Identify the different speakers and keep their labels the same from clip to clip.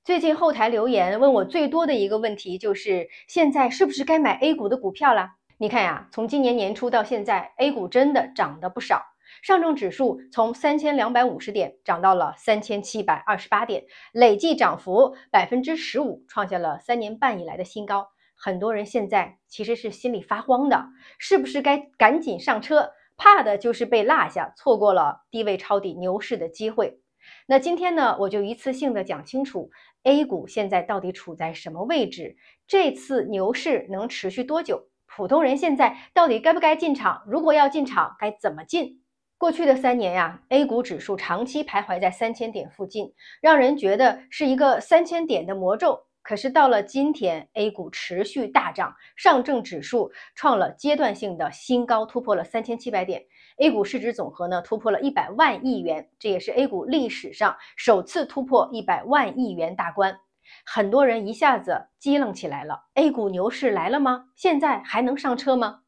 Speaker 1: 最近后台留言问我最多的一个问题就是现在是不是该买 A 股的股票了？你看呀，从今年年初到现在 ，A 股真的涨得不少。上证指数从3250点涨到了3728点，累计涨幅15%，创下了3年半以来的新高。很多人现在其实是心里发慌的，是不是该赶紧上车？怕的就是被落下，错过了低位抄底牛市的机会。那今天呢，我就一次性的讲清楚 A 股现在到底处在什么位置，这次牛市能持续多久，普通人现在到底该不该进场，如果要进场该怎么进。过去的3年呀，A 股指数长期徘徊在3000点附近，让人觉得是一个3000点的魔咒。可是到了今天 ，A 股持续大涨，上证指数创了阶段性的新高，突破了3700点。A 股市值总和呢突破了100万亿元，这也是 A 股历史上首次突破100万亿元大关。很多人一下子激愣起来了 ，A 股牛市来了吗？现在还能上车吗？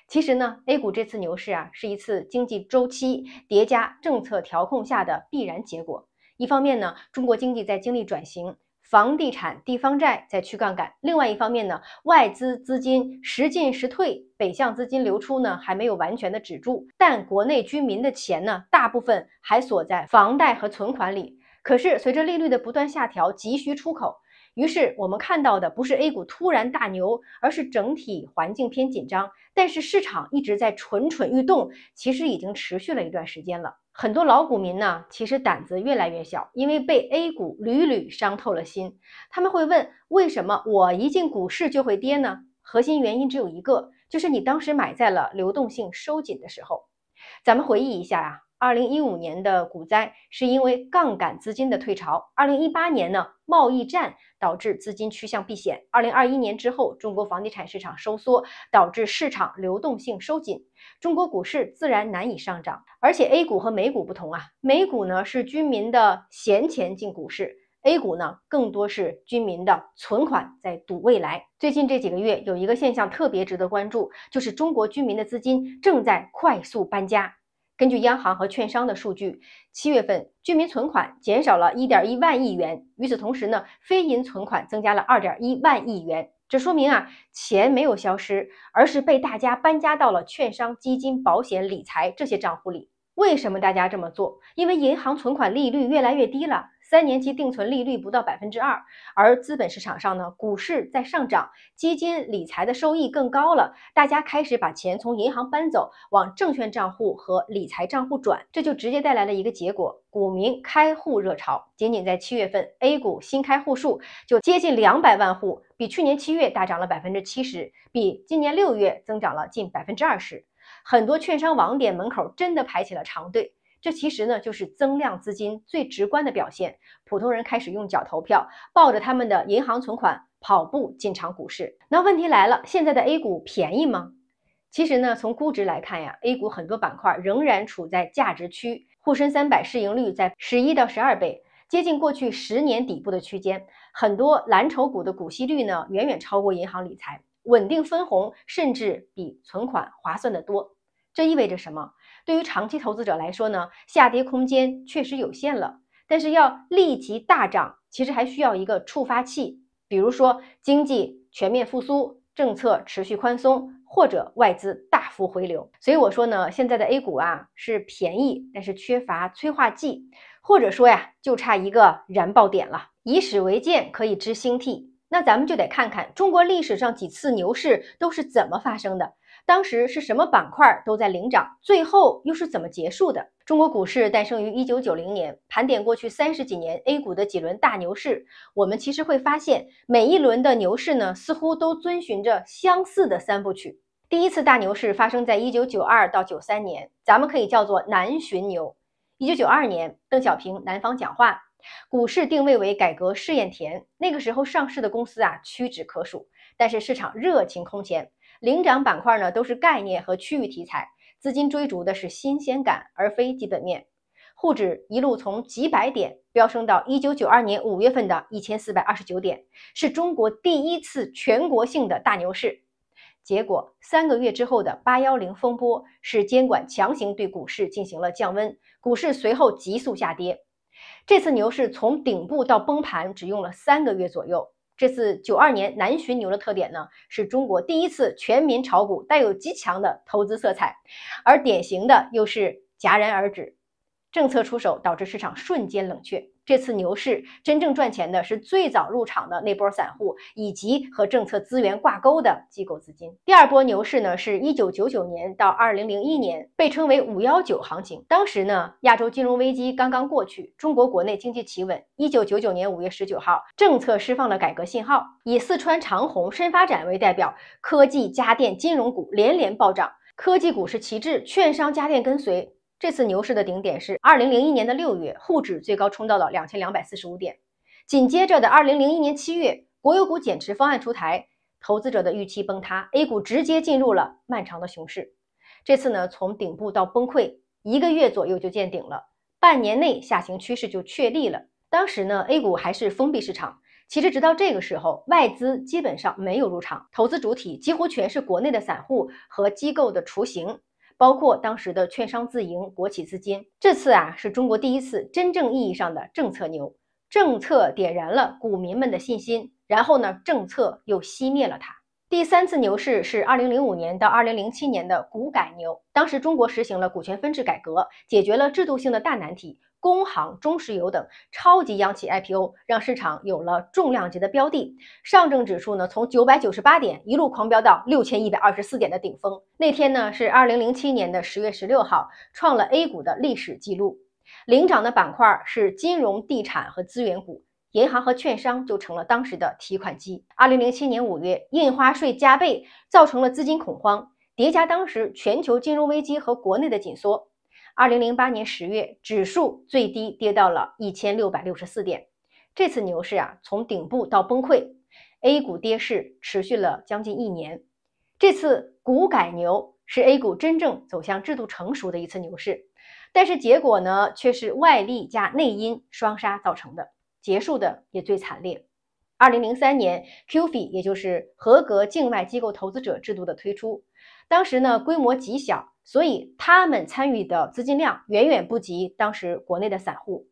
Speaker 1: 其实呢 ，A 股这次牛市啊，是一次经济周期叠加政策调控下的必然结果。一方面呢，中国经济在经历转型，房地产、地方债在去杠杆；另外一方面呢，外资资金时进时退，北向资金流出呢还没有完全的止住，但国内居民的钱呢，大部分还锁在房贷和存款里。可是随着利率的不断下调，急需出口。于是我们看到的不是 A 股突然大牛，而是整体环境偏紧张，但是市场一直在蠢蠢欲动，其实已经持续了一段时间了。很多老股民呢，其实胆子越来越小，因为被 A 股屡屡伤透了心。他们会问，为什么我一进股市就会跌呢？核心原因只有一个，就是你当时买在了流动性收紧的时候。咱们回忆一下啊，2015年的股灾是因为杠杆资金的退潮，2018年呢，贸易战导致资金趋向避险，2021年之后，中国房地产市场收缩，导致市场流动性收紧，中国股市自然难以上涨。而且 A 股和美股不同啊，美股呢是居民的闲钱进股市。A 股呢，更多是居民的存款在赌未来。最近这几个月有一个现象特别值得关注，就是中国居民的资金正在快速搬家。根据央行和券商的数据，7月份居民存款减少了1.1万亿元，与此同时呢，非银存款增加了2.1万亿元。这说明啊，钱没有消失，而是被大家搬家到了券商、基金、保险、理财这些账户里。为什么大家这么做？因为银行存款利率越来越低了，3年期定存利率不到2%，而资本市场上呢，股市在上涨，基金理财的收益更高了，大家开始把钱从银行搬走，往证券账户和理财账户转，这就直接带来了一个结果，股民开户热潮。仅仅在7月份 ，A 股新开户数就接近200万户，比去年7月大涨了70%，比今年6月增长了近20%。很多券商网点门口真的排起了长队，这其实呢就是增量资金最直观的表现。普通人开始用脚投票，抱着他们的银行存款跑步进场股市。那问题来了，现在的 A 股便宜吗？其实呢，从估值来看呀 ，A 股很多板块仍然处在价值区，沪深300市盈率在11到12倍，接近过去10年底部的区间。很多蓝筹股的股息率呢，远远超过银行理财，稳定分红甚至比存款划算得多。这意味着什么？对于长期投资者来说呢，下跌空间确实有限了，但是要立即大涨，其实还需要一个触发器，比如说经济全面复苏、政策持续宽松，或者外资大幅回流。所以我说呢，现在的 A 股啊是便宜，但是缺乏催化剂，或者说呀，就差一个燃爆点了。以史为鉴，可以知兴替。那咱们就得看看中国历史上几次牛市都是怎么发生的。当时是什么板块都在领涨，最后又是怎么结束的？中国股市诞生于1990年，盘点过去30几年 A 股的几轮大牛市，我们其实会发现，每一轮的牛市呢，似乎都遵循着相似的3部曲。第一次大牛市发生在1992到93年，咱们可以叫做南巡牛。1992年，邓小平南方讲话，股市定位为改革试验田，那个时候上市的公司啊屈指可数，但是市场热情空前。领涨板块呢都是概念和区域题材，资金追逐的是新鲜感而非基本面。沪指一路从几百点飙升到1992年5月份的1429点，是中国第一次全国性的大牛市。结果3个月之后的810风波，是监管强行对股市进行了降温，股市随后急速下跌。这次牛市从顶部到崩盘只用了3个月左右。这次92年南巡牛的特点呢，是中国第一次全民炒股，带有极强的投资色彩，而典型的又是戛然而止，政策出手导致市场瞬间冷却。这次牛市真正赚钱的是最早入场的那波散户，以及和政策资源挂钩的机构资金。第二波牛市呢，是1999年到2001年，被称为519行情。当时呢，亚洲金融危机刚刚过去，中国国内经济企稳。1999年5月19号，政策释放了改革信号，以四川长虹、深发展为代表，科技、家电、金融股连连暴涨，科技股是旗帜，券商、家电跟随。这次牛市的顶点是2001年的6月，沪指最高冲到了2245点。紧接着的2001年7月，国有股减持方案出台，投资者的预期崩塌 ，A 股直接进入了漫长的熊市。这次呢，从顶部到崩溃1个月左右就见顶了，半年内下行趋势就确立了。当时呢 ，A 股还是封闭市场。其实直到这个时候，外资基本上没有入场，投资主体几乎全是国内的散户和机构的雏形。包括当时的券商自营、国企资金。这次是中国第一次真正意义上的政策牛，政策点燃了股民们的信心，然后呢，政策又熄灭了它。第3次牛市是2005年到2007年的股改牛，当时中国实行了股权分置改革，解决了制度性的大难题。工行、中石油等超级央企 IPO 让市场有了重量级的标的，上证指数呢从998点一路狂飙到6124点的顶峰。那天呢是2007年的10月16号，创了 A 股的历史记录。领涨的板块是金融、地产和资源股，银行和券商就成了当时的提款机。2007年5月，印花税加倍，造成了资金恐慌，叠加当时全球金融危机和国内的紧缩。2008年10月，指数最低跌到了1664点。这次牛市从顶部到崩溃 ，A 股跌势持续了将近1年。这次股改牛是 A 股真正走向制度成熟的一次牛市，但是结果呢，却是外力加内因双杀造成的，结束的也最惨烈。2003年 QFII 也就是合格境外机构投资者制度的推出，当时呢规模极小，所以他们参与的资金量远远不及当时国内的散户。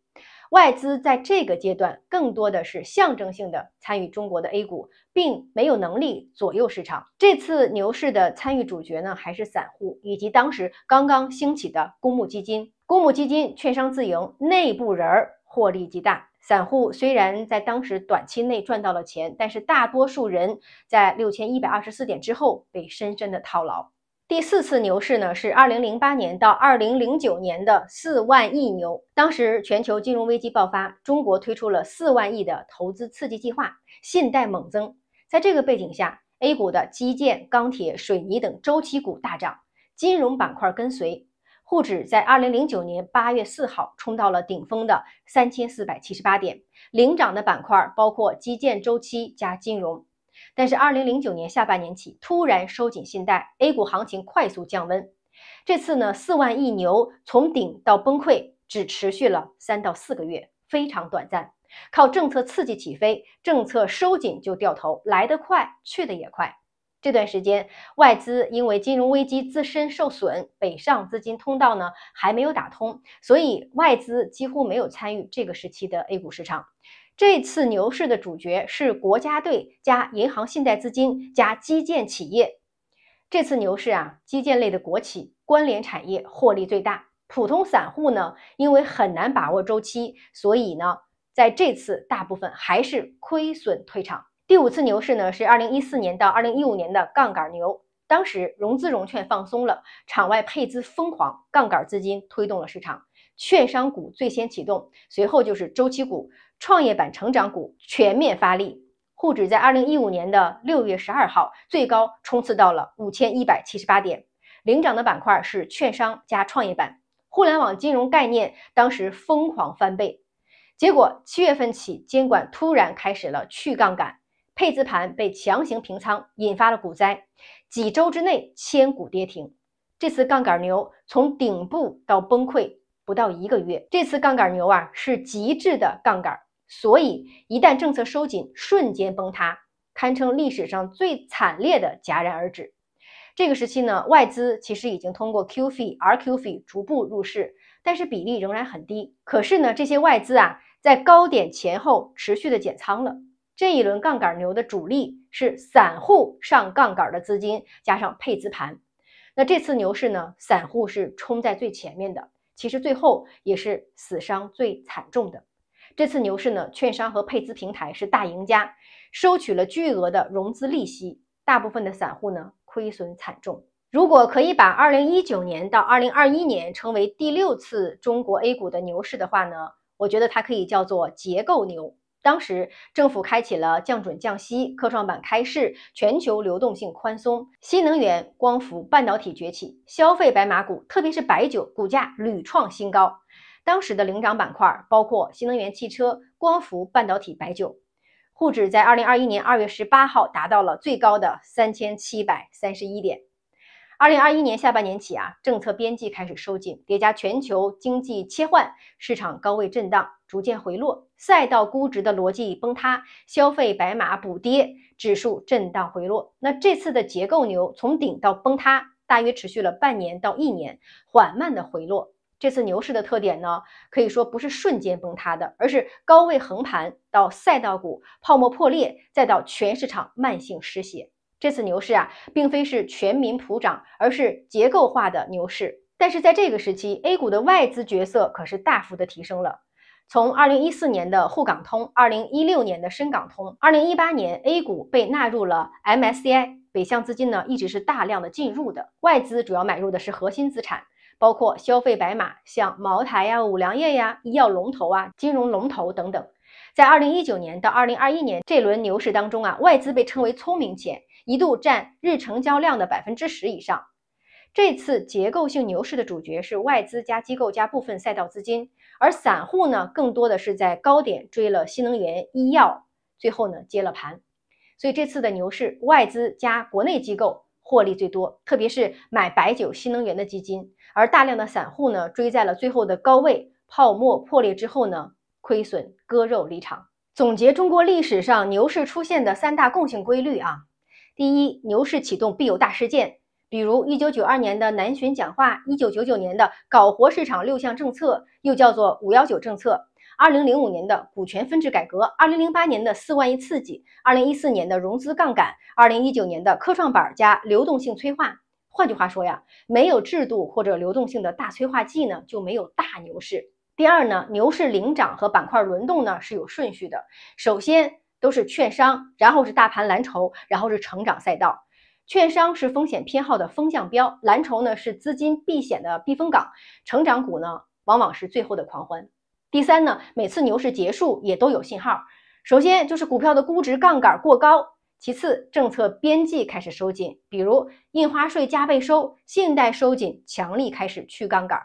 Speaker 1: 外资在这个阶段更多的是象征性的参与中国的 A 股，并没有能力左右市场。这次牛市的参与主角呢，还是散户以及当时刚刚兴起的公募基金。公募基金、券商自营，内部人获利极大。散户虽然在当时短期内赚到了钱，但是大多数人在6124点之后被深深的套牢。第4次牛市呢，是2008年到2009年的4万亿牛。当时全球金融危机爆发，中国推出了4万亿的投资刺激计划，信贷猛增。在这个背景下 ，A 股的基建、钢铁、水泥等周期股大涨，金融板块跟随。沪指在2009年8月4号冲到了顶峰的3478点，领涨的板块包括基建、周期加金融。但是2009年下半年起突然收紧信贷 ，A 股行情快速降温。这次呢4万亿牛从顶到崩溃只持续了3到4个月，非常短暂。靠政策刺激起飞，政策收紧就掉头，来得快，去得也快。这段时间，外资因为金融危机自身受损，北上资金通道呢还没有打通，所以外资几乎没有参与这个时期的 A 股市场。这次牛市的主角是国家队加银行信贷资金加基建企业。这次牛市基建类的国企关联产业获利最大，普通散户呢因为很难把握周期，所以呢在这次大部分还是亏损退场。第5次牛市呢是2014年到2015年的杠杆牛，当时融资融券放松了，场外配资疯狂，杠杆资金推动了市场，券商股最先启动，随后就是周期股、创业板成长股全面发力。沪指在2015年的6月12号最高冲刺到了5178点，领涨的板块是券商加创业板，互联网金融概念当时疯狂翻倍。结果7月份起，监管突然开始了去杠杆，配资盘被强行平仓，引发了股灾，几周之内千股跌停。这次杠杆牛从顶部到崩溃不到1个月，这次杠杆牛是极致的杠杆，所以一旦政策收紧，瞬间崩塌，堪称历史上最惨烈的戛然而止。这个时期呢，外资其实已经通过 QFII、RQFII 逐步入市，但是比例仍然很低。可是呢，这些外资在高点前后持续的减仓了。这一轮杠杆牛的主力是散户上杠杆的资金加上配资盘。那这次牛市呢，散户是冲在最前面的，其实最后也是死伤最惨重的。这次牛市呢，券商和配资平台是大赢家，收取了巨额的融资利息，大部分的散户呢亏损惨重。如果可以把2019年到2021年称为第6次中国 A 股的牛市的话呢，我觉得它可以叫做结构牛。当时政府开启了降准降息，科创板开市，全球流动性宽松，新能源、光伏、半导体崛起，消费白马股，特别是白酒股价屡创新高。当时的领涨板块包括新能源汽车、光伏、半导体、白酒，沪指在2021年2月18号达到了最高的3731点。2021年下半年起政策边际开始收紧，叠加全球经济切换，市场高位震荡，逐渐回落，赛道估值的逻辑崩塌，消费白马补跌，指数震荡回落。那这次的结构牛从顶到崩塌，大约持续了半年到1年，缓慢的回落。这次牛市的特点呢，可以说不是瞬间崩塌的，而是高位横盘到赛道股泡沫破裂，再到全市场慢性失血。这次牛市并非是全民普涨，而是结构化的牛市。但是在这个时期 ，A 股的外资角色可是大幅的提升了。从2014年的沪港通、2016年的深港通、2018年 A 股被纳入了 MSCI， 北向资金呢一直是大量的进入的，外资主要买入的是核心资产，包括消费白马，像茅台五粮液医药龙头金融龙头等等。在2019年到2021年这轮牛市当中外资被称为聪明钱，一度占日成交量的10%以上。这次结构性牛市的主角是外资加机构加部分赛道资金，而散户呢更多的是在高点追了新能源、医药，最后呢接了盘。所以这次的牛市，外资加国内机构获利最多，特别是买白酒、新能源的基金，而大量的散户呢追在了最后的高位，泡沫破裂之后呢亏损割肉离场。总结中国历史上牛市出现的3大共性规律第一，牛市启动必有大事件，比如1992年的南巡讲话，1999年的搞活市场6项政策，又叫做519政策，2005年的股权分置改革，2008年的4万亿刺激，2014年的融资杠杆，2019年的科创板加流动性催化。换句话说没有制度或者流动性的大催化剂呢，就没有大牛市。第二呢，牛市领涨和板块轮动呢是有顺序的，首先都是券商，然后是大盘蓝筹，然后是成长赛道。券商是风险偏好的风向标，蓝筹呢是资金避险的避风港，成长股呢往往是最后的狂欢。第三呢，每次牛市结束也都有信号，首先就是股票的估值杠杆过高，其次政策边际开始收紧，比如印花税加倍收，信贷收紧，强力开始去杠杆。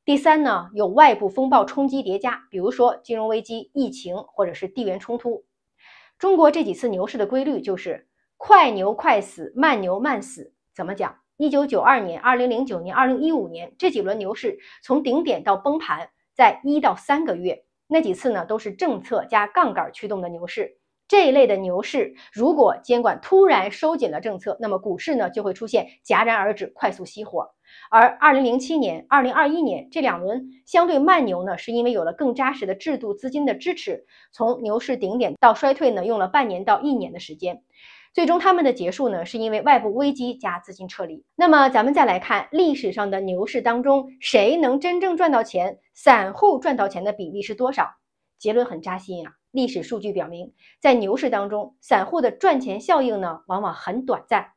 Speaker 1: 第三呢，有外部风暴冲击叠加，比如说金融危机、疫情或者是地缘冲突。中国这几次牛市的规律就是快牛快死，慢牛慢死。怎么讲？1992年、2009年、2015年这几轮牛市，从顶点到崩盘在1到3个月，那几次呢都是政策加杠杆驱动的牛市。这一类的牛市，如果监管突然收紧了政策，那么股市呢就会出现戛然而止，快速熄火。而2007年、2021年这2轮相对慢牛呢，是因为有了更扎实的制度资金的支持，从牛市顶点到衰退呢，用了半年到1年的时间。最终他们的结束呢，是因为外部危机加资金撤离。那么咱们再来看历史上的牛市当中，谁能真正赚到钱，散户赚到钱的比例是多少？结论很扎心历史数据表明，在牛市当中，散户的赚钱效应呢，往往很短暂。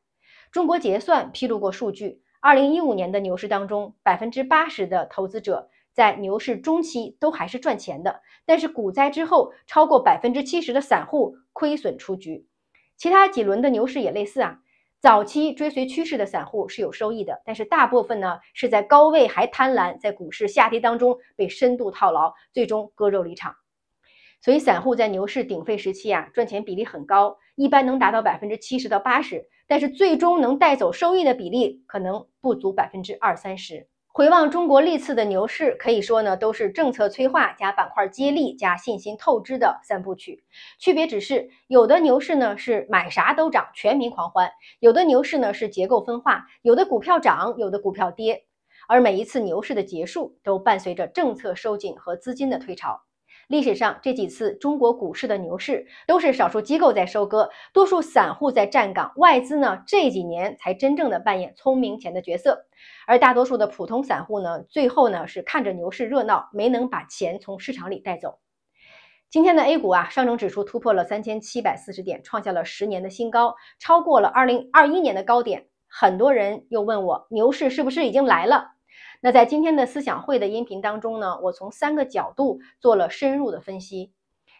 Speaker 1: 中国结算披露过数据，2015年的牛市当中，80%的投资者在牛市中期都还是赚钱的，但是股灾之后，超过70%的散户亏损出局。其他几轮的牛市也类似早期追随趋势的散户是有收益的，但是大部分呢是在高位还贪婪，在股市下跌当中被深度套牢，最终割肉离场。所以散户在牛市鼎沸时期赚钱比例很高，一般能达到70%到80%，但是最终能带走收益的比例可能不足20-30%。回望中国历次的牛市，可以说呢都是政策催化加板块接力加信心透支的3部曲。区别只是有的牛市呢是买啥都涨，全民狂欢；有的牛市呢是结构分化，有的股票涨，有的股票跌。而每一次牛市的结束都伴随着政策收紧和资金的退潮。历史上这几次中国股市的牛市都是少数机构在收割，多数散户在站岗，外资呢这几年才真正的扮演聪明钱的角色，而大多数的普通散户呢，最后呢是看着牛市热闹，没能把钱从市场里带走。今天的 A 股啊，上证指数突破了3740点，创下了10年的新高，超过了2021年的高点。很多人又问我，牛市是不是已经来了？那在今天的思想会的音频当中呢，我从3个角度做了深入的分析。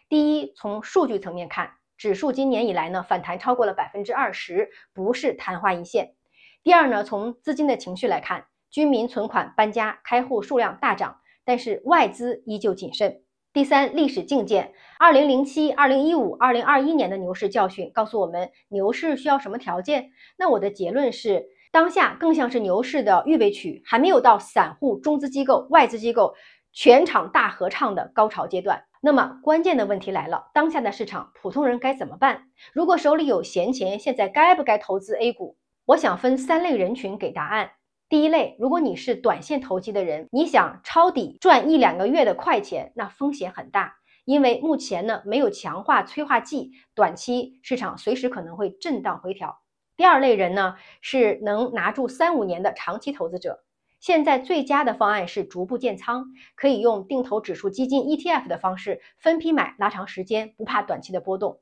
Speaker 1: 第一，从数据层面看，指数今年以来呢反弹超过了20%，不是昙花一现。第二呢，从资金的情绪来看，居民存款搬家，开户数量大涨，但是外资依旧谨慎。第三，历史境界，2007、2015、2021年的牛市教训告诉我们，牛市需要什么条件？那我的结论是，当下更像是牛市的预备曲，还没有到散户、中资机构、外资机构全场大合唱的高潮阶段。那么关键的问题来了，当下的市场普通人该怎么办？如果手里有闲钱，现在该不该投资 A 股？我想分3类人群给答案。第一类，如果你是短线投机的人，你想抄底赚1-2个月的快钱，那风险很大，因为目前呢没有强化催化剂，短期市场随时可能会震荡回调。第二类人呢，是能拿住3-5年的长期投资者。现在最佳的方案是逐步建仓，可以用定投指数基金 ETF 的方式分批买，拉长时间，不怕短期的波动。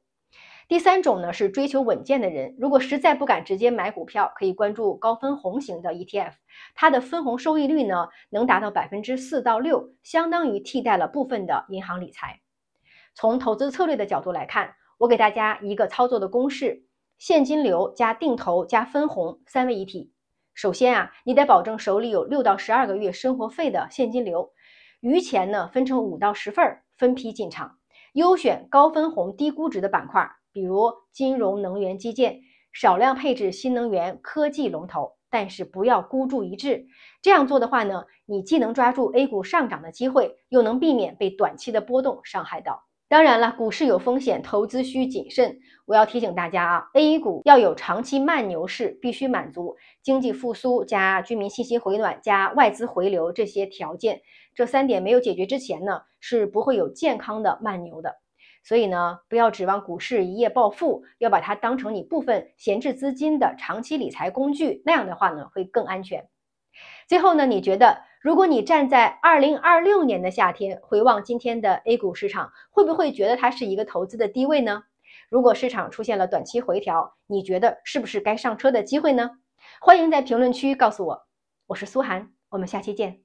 Speaker 1: 第三种呢是追求稳健的人，如果实在不敢直接买股票，可以关注高分红型的 ETF， 它的分红收益率呢能达到4%到6%，相当于替代了部分的银行理财。从投资策略的角度来看，我给大家一个操作的公式：现金流加定投加分红3位一体。首先啊，你得保证手里有6到12个月生活费的现金流，余钱呢分成5到10份，分批进场，优选高分红低估值的板块，比如金融、能源、基建，少量配置新能源、科技龙头，但是不要孤注一掷。这样做的话呢，你既能抓住 A 股上涨的机会，又能避免被短期的波动伤害到。当然了，股市有风险，投资需谨慎。我要提醒大家啊 ，A 股要有长期慢牛市，必须满足经济复苏加居民信心回暖加外资回流这些条件。这3点没有解决之前呢，是不会有健康的慢牛的。所以呢，不要指望股市一夜暴富，要把它当成你部分闲置资金的长期理财工具，那样的话呢，会更安全。最后呢，你觉得如果你站在2026年的夏天回望今天的 A 股市场，会不会觉得它是一个投资的低位呢？如果市场出现了短期回调，你觉得是不是该上车的机会呢？欢迎在评论区告诉我。我是苏涵，我们下期见。